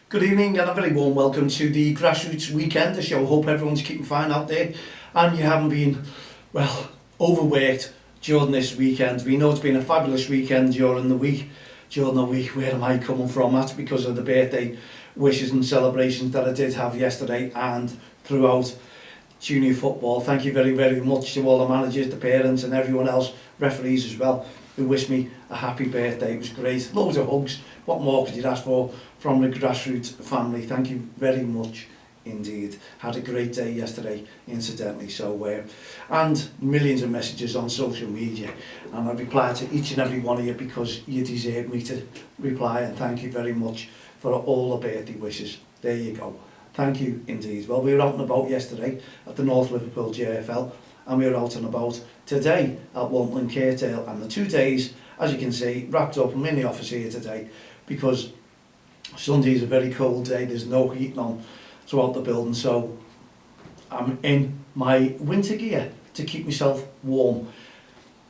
Good evening and a very warm welcome to the Grassroots Weekend, the show. Hope everyone's keeping fine out there and you haven't been, well, overworked during this weekend. We know it's been a fabulous weekend during the week. Where am I coming from? That's because of the birthday wishes and celebrations that I did have yesterday and throughout junior football. Thank you very, very much to all the managers, the parents and everyone else, referees as well, who wished me a happy birthday. It was great. Loads of hugs. What more could you ask for from the Grassroots family? Thank you very much indeed. Had a great day yesterday, incidentally. And millions of messages on social media, and I reply to each and every one of you because you deserve me to reply, and thank you very much for all the birthday wishes. There you go. Thank you indeed. Well, we were out and about yesterday at the North Liverpool JFL, and we were out and about today at Wantling Kirkdale, and the 2 days, as you can see, wrapped up. I'm in the office here today because Sunday is a very cold day. There's no heating on throughout the building, so I'm in my winter gear to keep myself warm.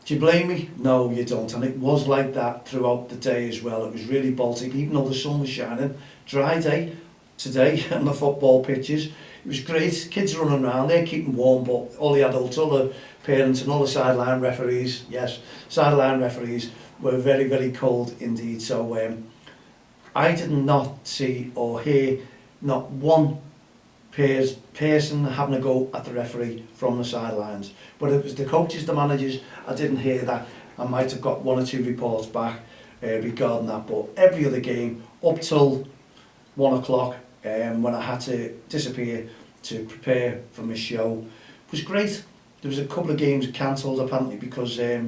Do you blame me? No, you don't. And it was like that throughout the day as well. It was really Baltic, even though the sun was shining. Dry day today on the football pitches. It was great. Kids running around, they're keeping warm, but all the adults, all the parents and all the sideline referees, yes, sideline referees were very, very cold indeed. So I did not see or hear not one person having a go at the referee from the sidelines. But it was the coaches, the managers, I didn't hear that. I might have got 1 or 2 reports back regarding that, but every other game up till 1 o'clock when I had to disappear to prepare for my show was great. There was a couple of games cancelled apparently because there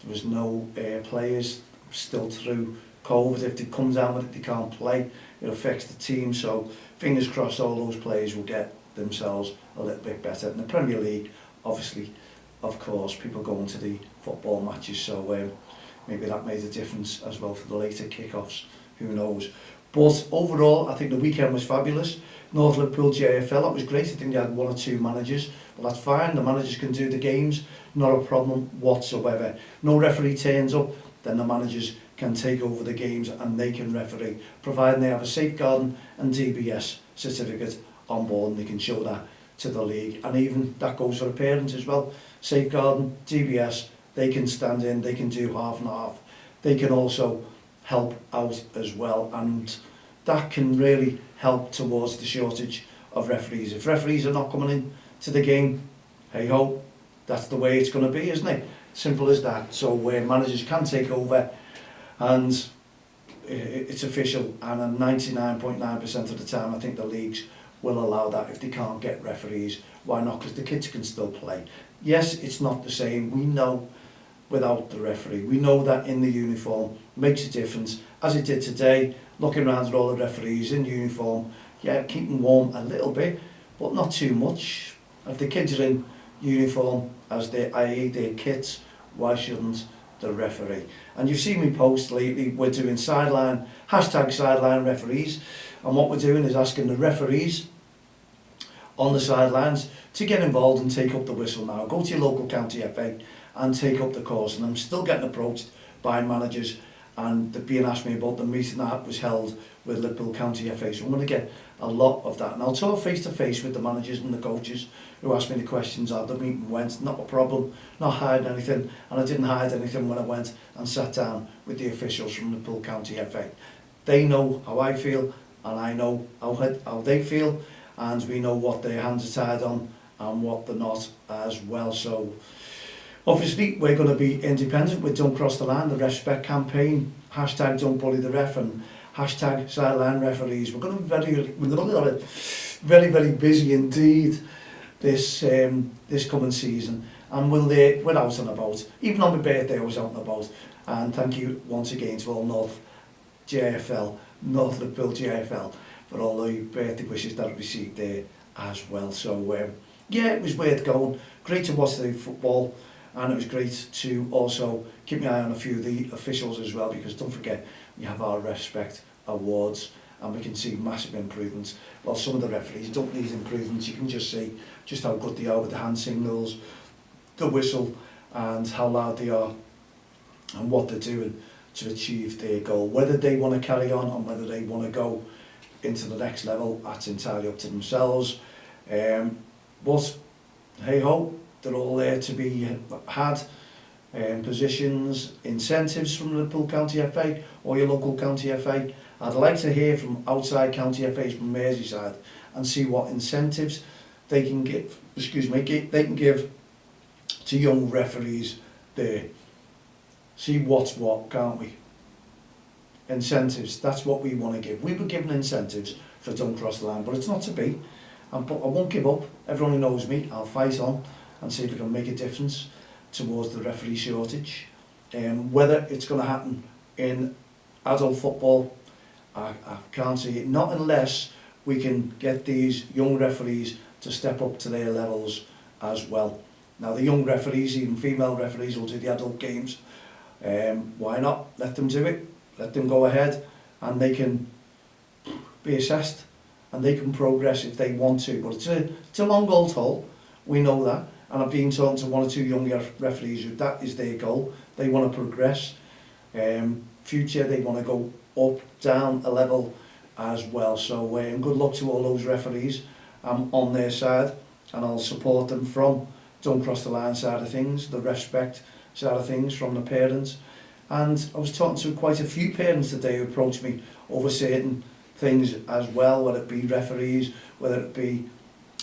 was no players still through COVID. If they come down with it, they can't play. It affects the team, so fingers crossed all those players will get themselves a little bit better. In the Premier League, obviously, of course, people going to the football matches, so maybe that made a difference as well for the later kickoffs, who knows. But overall, I think the weekend was fabulous. North Liverpool JFL, that was great. I think they had 1 or 2 managers, but that's fine. The managers can do the games, not a problem whatsoever. No referee turns up, then the managers can take over the games and they can referee, providing they have a safeguarding and DBS certificate on board, and they can show that to the league. And even that goes for the parents as well. Safeguarding, DBS, they can stand in, they can do half and half. They can also help out as well, and that can really help towards the shortage of referees. If referees are not coming in to the game, hey ho, that's the way it's going to be, isn't it? Simple as that. So where managers can take over, and it's official, and 99.9% of the time I think the leagues will allow that. If they can't get referees, why not? Because the kids can still play. Yes, it's not the same, we know, without the referee. We know that in the uniform makes a difference, as it did today, looking around at all the referees in uniform. Yeah, keeping warm a little bit, but not too much. If the kids are in uniform, as i.e. their kits, why shouldn't the referee? And you've seen me post lately, we're doing hashtag sideline referees, and what we're doing is asking the referees on the sidelines to get involved and take up the whistle now. Go to your local county FA and take up the course. And I'm still getting approached by managers, and they're being asked me about the meeting that was held with Liverpool County FA. So I'm going to get a lot of that, and I'll talk face to face with the managers and the coaches who asked me the questions how the meeting went. Not a problem, not hiding anything, and I didn't hide anything when I went and sat down with the officials from Liverpool County FA. They know how I feel, and I know how they feel, and we know what their hands are tied on and what they're not as well. So obviously we're going to be independent with Don't Cross the Line, the REFspect campaign, hashtag Don't Bully the Ref, and hashtag sideline referees. We're going to be very, very busy indeed this coming season, and we're out and about. Even on my birthday I was out and about, and thank you once again to all North Liverpool JFL for all the birthday wishes that I received there as well. So yeah, it was worth going. Great to watch the football, and it was great to also keep my eye on a few of the officials as well, because don't forget we have our REFspect awards and we can see massive improvements. Well, some of the referees don't need improvements, you can just see just how good they are with the hand signals, the whistle, and how loud they are and what they're doing to achieve their goal. Whether they want to carry on and whether they want to go into the next level, that's entirely up to themselves. But hey ho, they're all there to be had. Positions, incentives from Liverpool County FA or your local county FA. I'd like to hear from outside county FAs from Merseyside and see what incentives they can give, they can give to young referees there. See what's what, can't we? Incentives, that's what we want to give. We were given incentives for Don't Cross the Line, but it's not to be. But I won't give up. Everyone who knows me, I'll fight on and see if we can make a difference towards the referee shortage. Whether it's going to happen in adult football, I can't see it. Not unless we can get these young referees to step up to their levels as well. Now the young referees, even female referees, will do the adult games. Why not? Let them do it. Let them go ahead and they can be assessed and they can progress if they want to. But it's a long old haul, we know that. And I've been talking to one or two younger referees who that is their goal. They want to progress. Future, they want to go up, down a level as well. So good luck to all those referees. I'm on their side and I'll support them from Don't Cross the Line side of things, the REFspect side of things from the parents. And I was talking to quite a few parents today who approached me over certain things as well, whether it be referees, whether it be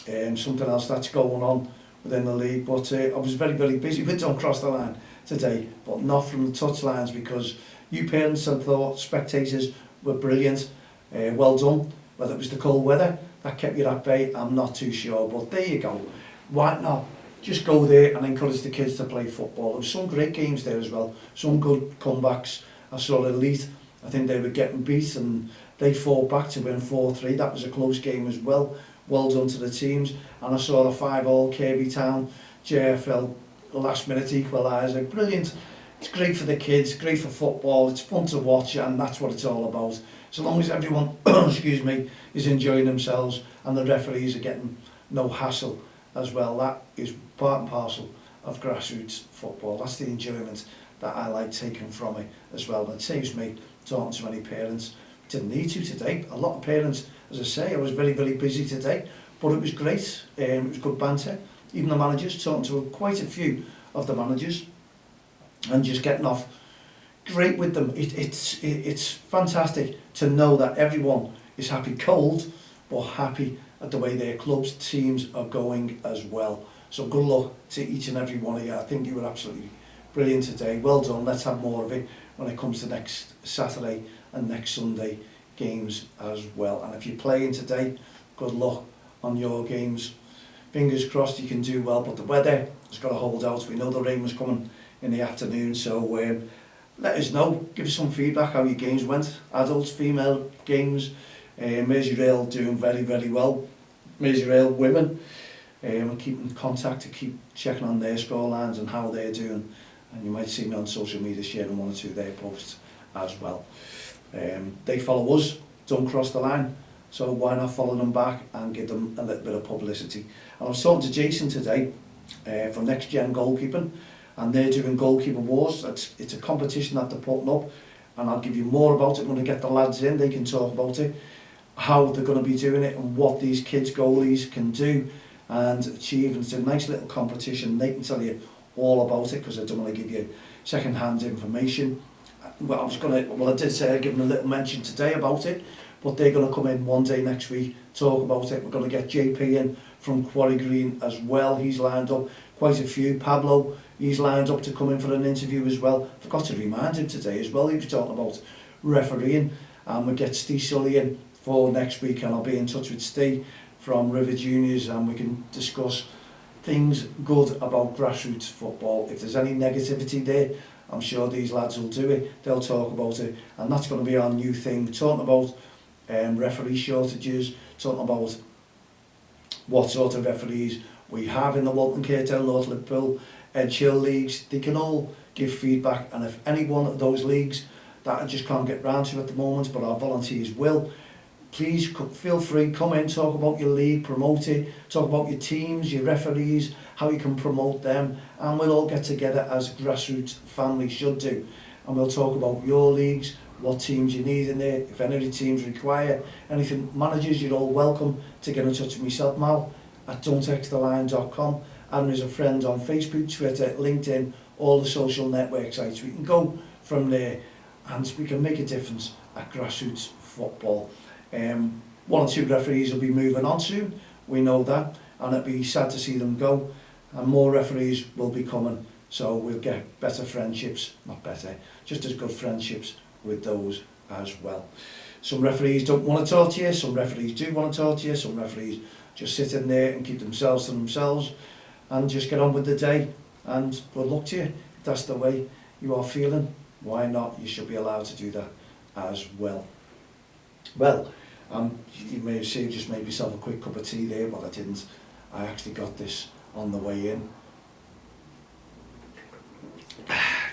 something else that's going on within the league. But I was very, very busy with Don't Cross the Line today, but not from the touchlines, because you parents and thought spectators were brilliant. Well done. Whether it was the cold weather that kept you at bay, I'm not too sure, but there you go. Why not just go there and encourage the kids to play football? There were some great games there as well, some good comebacks. I saw Elite, I think they were getting beat and they fought back to win 4-3. That was a close game as well. Well done to the teams. And I saw the 5-all Kirby Town JFL last minute equaliser. Brilliant. It's great for the kids, great for football, it's fun to watch, and that's what it's all about. So long as everyone is enjoying themselves and the referees are getting no hassle as well, that is part and parcel of grassroots football. That's the enjoyment that I like taking from it as well. And it saves me talking to many parents. Didn't need to today. A lot of parents, as I say, I was very, very busy today, but it was great. It was good banter. Even the managers, talking to quite a few of the managers and just getting off great with them. It's fantastic to know that everyone is happy cold, but happy at the way their clubs, teams are going as well. So good luck to each and every one of you. I think you were absolutely brilliant today. Well done. Let's have more of it when it comes to next Saturday and next Sunday games as well. And if you're playing today, good luck on your games. Fingers crossed you can do well, but the weather has got to hold out. We know the rain was coming in the afternoon, so let us know. Give us some feedback how your games went. Adults, female games. Merseyrail doing very, very well. Merseyrail women. I keep in contact to keep checking on their scorelines and how they're doing. And you might see me on social media sharing one or two of their posts as well. They follow us, Don't Cross the Line, so why not follow them back and give them a little bit of publicity. And I was talking to Jason today from Next Gen Goalkeeping, and they're doing Goalkeeper Wars. It's a competition that they're putting up, and I'll give you more about it when I get the lads in. They can talk about it, how they're going to be doing it and what these kids goalies can do and achieve. And it's a nice little competition. They can tell you all about it, because I don't want to give you second-hand information. Well, I did say I'd give them a little mention today about it, but they're going to come in one day next week, talk about it. We're going to get JP in from Quarry Green as well. He's lined up. Quite a few. Pablo, he's lined up to come in for an interview as well. Forgot to remind him today as well. He was talking about refereeing, and we'll get Steve Sully in for next week, and I'll be in touch with Steve from River Juniors, and we can discuss things good about grassroots football. If there's any negativity there, I'm sure these lads will do it. They'll talk about it, and that's going to be our new thing. Talking about referee shortages, talking about what sort of referees we have in the Walton, Kirkdale, North Liverpool, Edge Hill leagues. They can all give feedback, and if any one of those leagues that I just can't get round to at the moment, but our volunteers will, please feel free, come in, talk about your league, promote it, talk about your teams, your referees, how you can promote them, and we'll all get together as grassroots families should do, and we'll talk about your leagues, what teams you need in there. If any of the teams require anything, managers, you're all welcome to get in touch with myself, Mal, at excellentl.REFspect. Adam is a friend on Facebook, Twitter, LinkedIn, all the social network sites. We can go from there and we can make a difference at grassroots football. One or two referees will be moving on soon, we know that, and it'll be sad to see them go, and more referees will be coming, so we'll get better friendships, not better, just as good friendships with those as well. Some referees don't want to talk to you, some referees do want to talk to you, some referees just sit in there and keep themselves to themselves and just get on with the day, and good luck to you. If that's the way you are feeling, why not? You should be allowed to do that as well. Well, you may have seen, just made myself a quick cup of tea there, but I didn't. I actually got this on the way in.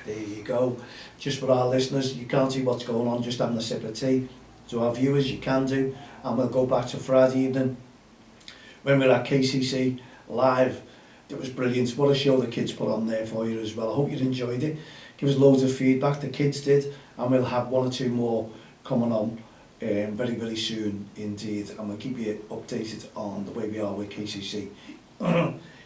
There you go. Just for our listeners, you can't see what's going on, just having a sip of tea. To our viewers, you can do. And we'll go back to Friday evening when we were at KCC live. It was brilliant. What a show the kids put on there for you as well. I hope you enjoyed it. Give us loads of feedback, the kids did, and we'll have one or two more coming on very, very soon indeed, and we'll keep you updated on the way we are with KCC.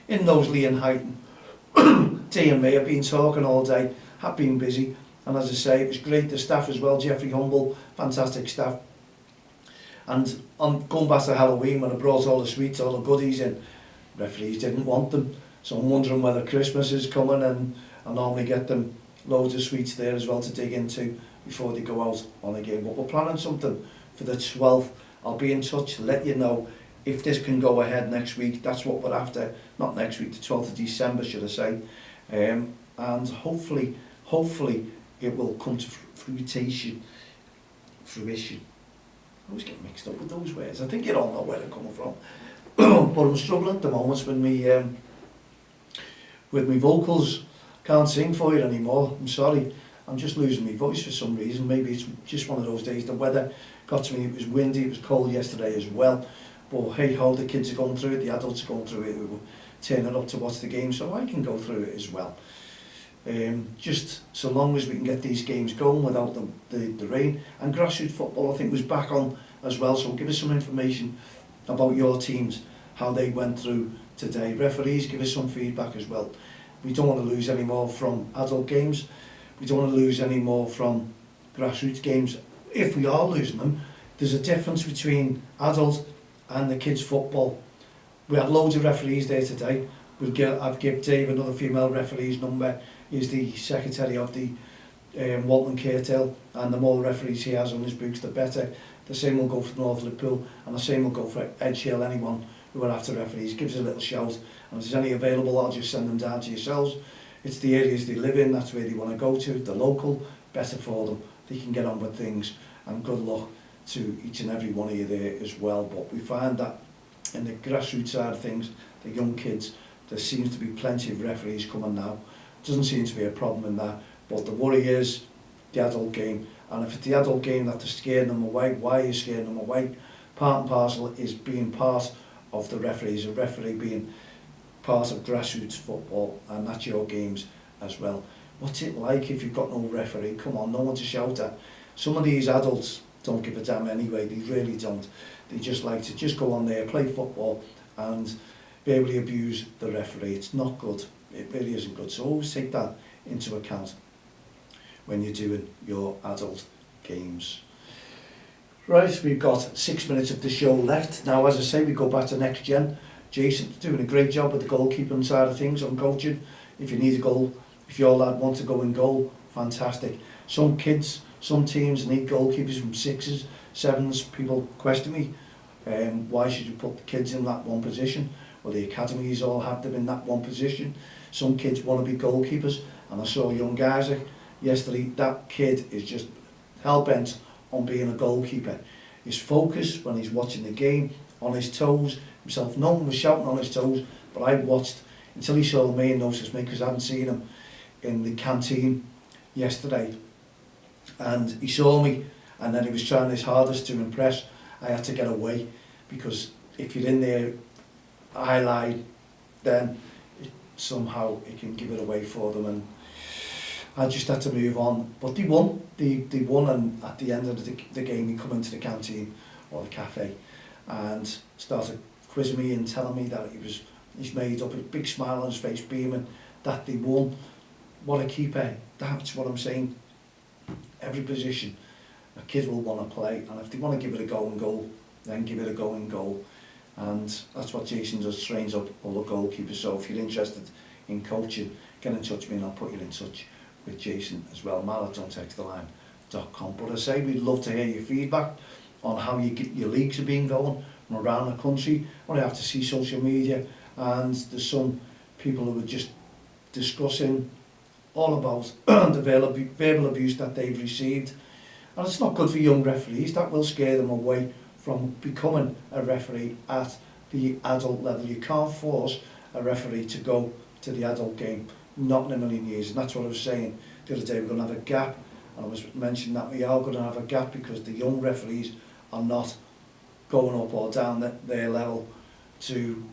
In Knowsley and Huyton, T and me have been talking all day, have been busy, and as I say, it was great, the staff as well, Jeffrey Humble, fantastic staff. And on going back to Halloween, when I brought all the sweets, all the goodies in, referees didn't want them, so I'm wondering whether Christmas is coming, and I normally get them loads of sweets there as well to dig into before they go out on a game. But we're planning something for the 12th. I'll be in touch to let you know if this can go ahead next week. That's what we're after, not next week, the 12th of December should I say. And hopefully it will come to fruition. I always get mixed up with those words. I think you all know where they're coming from. But I'm struggling at the moment with me vocals. Can't sing for you anymore, I'm sorry. I'm just losing my voice for some reason. Maybe it's just one of those days. The weather got to me, it was windy, it was cold yesterday as well. But hey ho, the kids are going through it, the adults are going through it, who were turning up to watch the game, so I can go through it as well. Just so long as we can get these games going without the rain. And grassroots football I think was back on as well, so give us some information about your teams, how they went through today. Referees, give us some feedback as well. We don't want to lose any more from adult games. We don't want to lose any more from grassroots games. If we are losing them, there's a difference between adult and the kids' football. We had loads of referees there today. I've given Dave another female referee's number. He's the secretary of the Walton Curtail, and the more referees he has on his books, the better. The same will go for North Liverpool, and the same will go for Edgehill. Anyone who are after referees, give us a little shout, and if there's any available, I'll just send them down to yourselves. It's the areas they live in, that's where they want to go to, the local, better for them. They can get on with things, and good luck to each and every one of you there as well. But we find that in the grassroots side of things, the young kids, there seems to be plenty of referees coming now. Doesn't seem to be a problem in that, but the worry is the adult game. And if it's the adult game that they're scaring them away, why are you scaring them away? Part and parcel is being part of the referees, a referee being part of grassroots football, and that's your games as well. What's it like if you've got no referee? Come on, no one to shout at. Some of these adults don't give a damn anyway, they really don't. They just like to just go on there, play football, and verbally abuse the referee. It's not good, it really isn't good. So always take that into account when you're doing your adult games. Right, we've got 6 minutes of the show left. Now, as I say, we go back to next gen. Jason's doing a great job with the goalkeeping side of things on coaching. If you need a goal, if your lad wants to go in goal, fantastic. Some kids, some teams need goalkeepers from 6s, 7s. People question me, why should you put the kids in that one position? Well, the academies all have them in that one position. Some kids want to be goalkeepers, and I saw young Isaac yesterday. That kid is just hell-bent on being a goalkeeper. His focus when he's watching the game, on his toes himself. No one was shouting on his toes, but I watched until he saw me and noticed me, because I hadn't seen him in the canteen yesterday. And he saw me, and then he was trying his hardest to impress. I had to get away, because if you're in there highlight, then somehow it can give it away for them. And I just had to move on. But they won. They won, and at the end of the game, he come into the canteen or the cafe and started quizzing me and telling me that he's made up, a big smile on his face, beaming, that they won. What a keeper. That's what I'm saying. Every position, a kid will want to play, and if they want to give it a go and goal, then give it a go and goal. And that's what Jason does, trains up all the goalkeepers. So if you're interested in coaching, get in touch with me and I'll put you in touch with Jason as well, mal@excellentl.REFspect.com. But I say we'd love to hear your feedback on how your leagues have been going from around the country. Well, I have to see social media, and there's some people who are just discussing all about the verbal abuse that they've received. And it's not good for young referees. That will scare them away from becoming a referee at the adult level. You can't force a referee to go to the adult game, not in a million years. And that's what I was saying the other day. We're going to have a gap, and I was mentioning that we are going to have a gap because the young referees are not going up or down their level to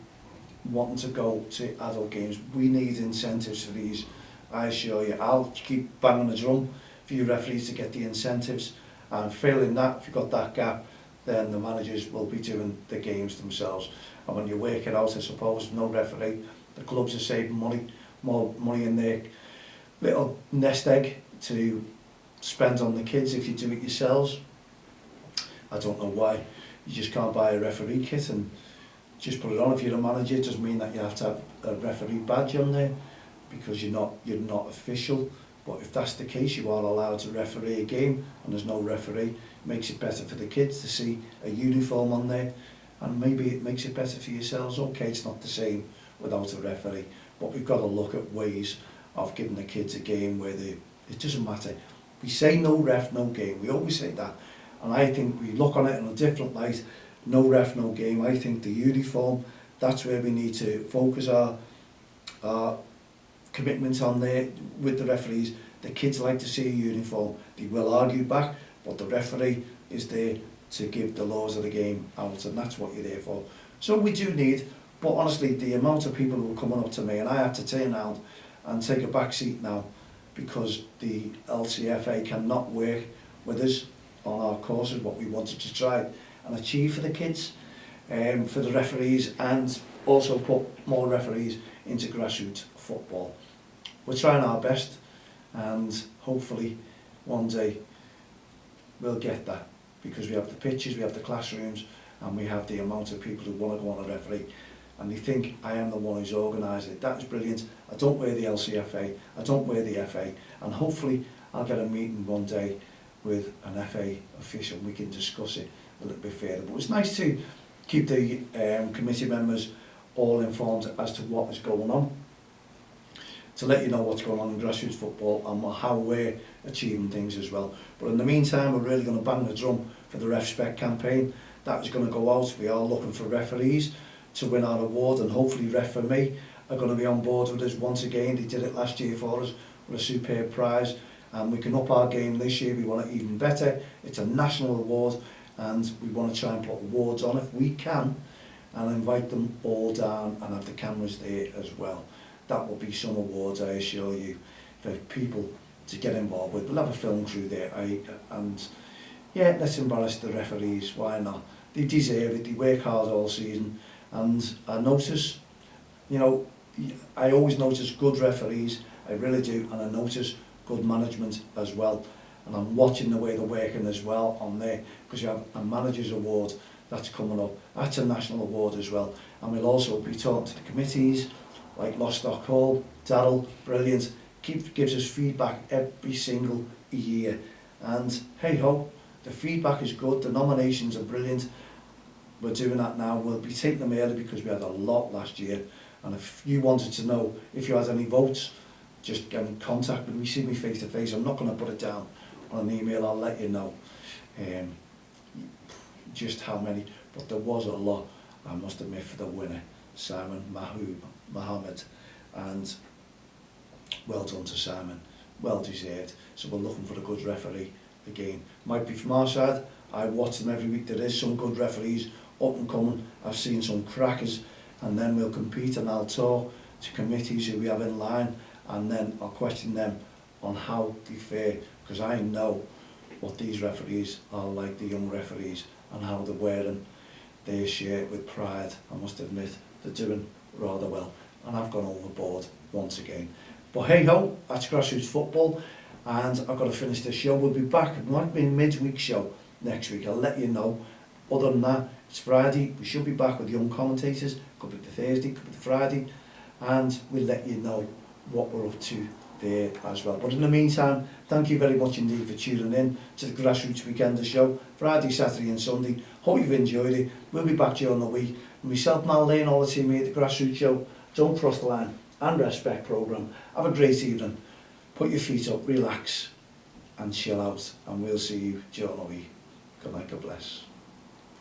wanting to go to adult games. We need incentives for these, I assure you. I'll keep banging the drum for you referees to get the incentives, and failing that, if you've got that gap, then the managers will be doing the games themselves. And when you work it out, I suppose, no referee, the clubs are saving money, more money in their little nest egg to spend on the kids if you do it yourselves. I don't know why. You just can't buy a referee kit and just put it on. If you're a manager, it doesn't mean that you have to have a referee badge on there, because you're not official. But if that's the case, you are allowed to referee a game, and there's no referee. It makes it better for the kids to see a uniform on there, and maybe it makes it better for yourselves. Okay, it's not the same without a referee, but we've got to look at ways of giving the kids a game where it doesn't matter. We say no ref, no game. We always say that, and I think we look on it in a different light. No ref, no game. I think the uniform, that's where we need to focus our commitment on there with the referees. The kids like to see a uniform. They will argue back, but the referee is there to give the laws of the game out, and that's what you're there for. So we do need, but honestly, the amount of people who are coming up to me, and I have to turn around and take a back seat now because the LCFA cannot work with us on our courses, what we wanted to try and achieve for the kids, for the referees, and also put more referees into grassroots football. We're trying our best, and hopefully one day we'll get that, because we have the pitches, we have the classrooms, and we have the amount of people who want to go on a referee, and they think I am the one who's organised it. That is brilliant. I don't wear the LCFA, I don't wear the FA, and hopefully I'll get a meeting one day with an FA official. We can discuss it a little bit further. But it's nice to keep the committee members all informed as to what is going on, to let you know what's going on in grassroots football and how we're achieving things as well. But in the meantime, we're really going to bang the drum for the REFspect campaign. That is going to go out. We are looking for referees to win our award, and hopefully Ref For Me are going to be on board with us once again. They did it last year for us with a superb prize, and we can up our game this year. We want it even better. It's a national award, and we want to try and put awards on if we can, and invite them all down and have the cameras there as well. That will be some awards, I assure you, for people to get involved with. We'll have a film crew there, and yeah, let's embarrass the referees. Why not? They deserve it. They work hard all season, and I notice, you know, I always notice good referees. I really do, and I notice good management as well. And I'm watching the way they're working as well on there, because you have a manager's award that's coming up. That's a national award as well. And we'll also be talking to the committees, like Lostock Hall. Daryl, brilliant, gives us feedback every single year. And hey ho, the feedback is good, the nominations are brilliant. We're doing that now. We'll be taking them early because we had a lot last year. And if you wanted to know if you had any votes, just get in contact with me, see me face to face. I'm not going to put it down on an email, I'll let you know just how many, but there was a lot, I must admit, for the winner, Simon Mohammed, and well done to Simon, well deserved. So we're looking for a good referee again. Might be from our side. I watch them every week. There is some good referees up and coming. I've seen some crackers, and then we'll compete, and I'll talk to committees who we have in line, and then I'll question them on how they fare, because I know what these referees are like, the young referees, and how they're wearing their shirt with pride. I must admit, they're doing rather well, and I've gone overboard once again. But hey ho, that's grassroots football, and I've got to finish this show. We'll be back, it might be a midweek show next week, I'll let you know. Other than that, it's Friday, we should be back with young commentators, could be the Thursday, could be the Friday, and we'll let you know what we're up to there as well. But in the meantime, thank you very much indeed for tuning in to the Grassroots Weekender show, Friday, Saturday and Sunday. Hope you've enjoyed it. We'll be back during the week. And myself, Mal Lane, all the team here at the Grassroots show, Don't Cross the Line and Respect programme. Have a great evening. Put your feet up, relax and chill out, and we'll see you during the week. Good night, God bless.